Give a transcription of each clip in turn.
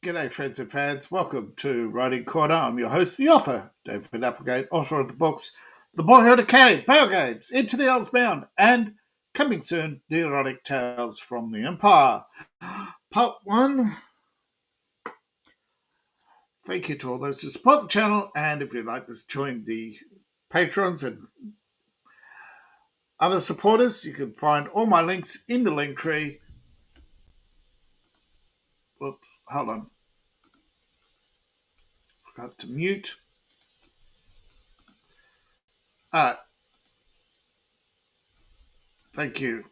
G'day friends and fans, welcome to Writing Corner. I'm your host, the author, David Applegate, author of the books The Boyhood of Cade, Power Games, Into the Elves Bound, and coming soon, The Erotic Tales from the Empire. Part 1. Thank you to all those who support the channel, and if you'd like to join the patrons and other supporters, you can find all my links in the link tree. Whoops, hold on. Forgot to mute. Thank you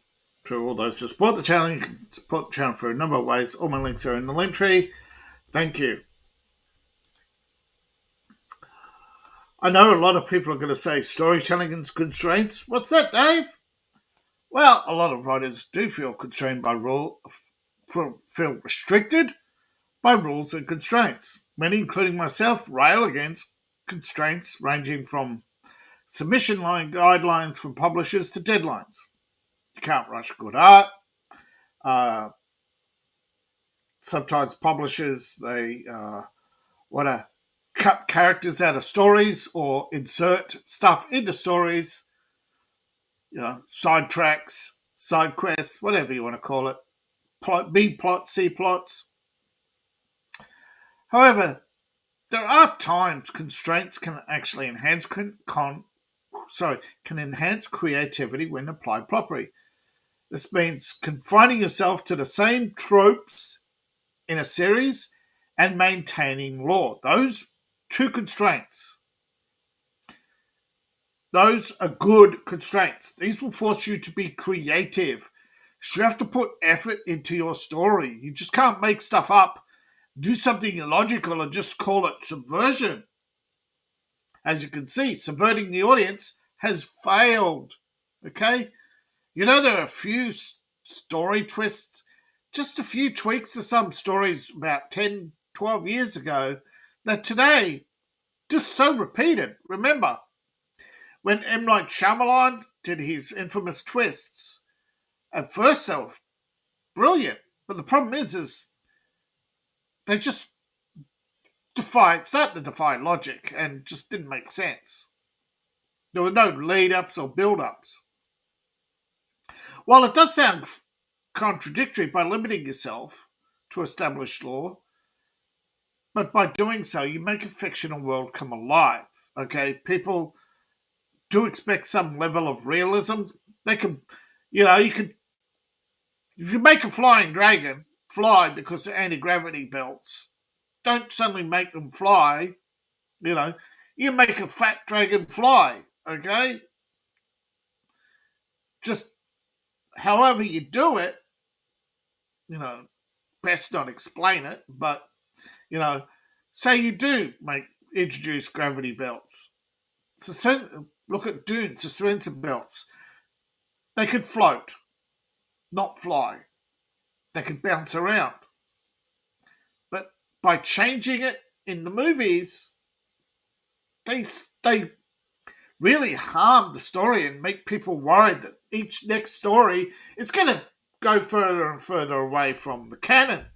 to all those who support the channel. You can support the channel for a number of ways. All my links are in the link tree. Thank you. I know a lot of people are going to say storytelling and constraints. What's that, Dave? Well, a lot of writers do feel constrained by feel restricted by rules and constraints. Many, including myself, rail against constraints ranging from submission line guidelines from publishers to deadlines. You can't rush good art. Sometimes publishers, they want to cut characters out of stories or insert stuff into stories, side tracks, side quests, whatever you want to call it, B plots, C plots. However, there are times constraints can actually enhance can enhance creativity when applied properly. This means confining yourself to the same tropes in a series and maintaining lore. Those two constraints, those are good constraints. These will force you to be creative. You have to put effort into your story. You just can't make stuff up, do something illogical, and just call it subversion. As you can see, subverting the audience has failed. Okay? There are a few story twists, just a few tweaks to some stories about 10, 12 years ago that today just so repeated. Remember, when M. Night Shyamalan did his infamous twists, at first they were brilliant, but the problem is they just started to defy logic and just didn't make sense. There were no lead-ups or build-ups. While it does sound contradictory by limiting yourself to established lore, but by doing so, you make a fictional world come alive. Okay, people do expect some level of realism. They can, if you make a flying dragon fly because of anti-gravity belts, don't suddenly make them fly. You make a fat dragon fly. Okay, just however you do it, best not explain it, but, say you do introduce gravity belts. Look at Dune, suspension belts. They could float, not fly. They could bounce around. But by changing it in the movies, they really harm the story and make people worried that each next story is going to go further and further away from the canon.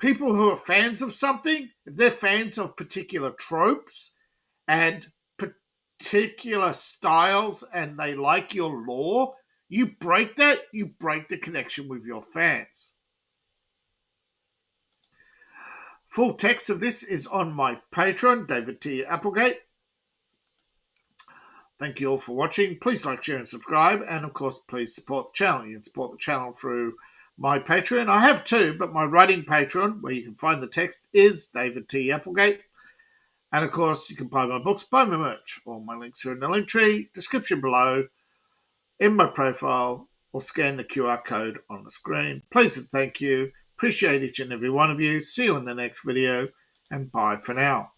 People who are fans of something, if they're fans of particular tropes and particular styles and they like your lore, you break that, you break the connection with your fans. Full text of this is on my Patreon, David T. Applegate. Thank you all for watching. Please like, share, and subscribe. And, of course, please support the channel. You can support the channel through my Patreon. I have two, but my writing Patreon, where you can find the text, is David T. Applegate. And, of course, you can buy my books, buy my merch. All my links are in the link tree, description below, in my profile, or scan the QR code on the screen. Please and thank you. Appreciate each and every one of you. See you in the next video, and bye for now.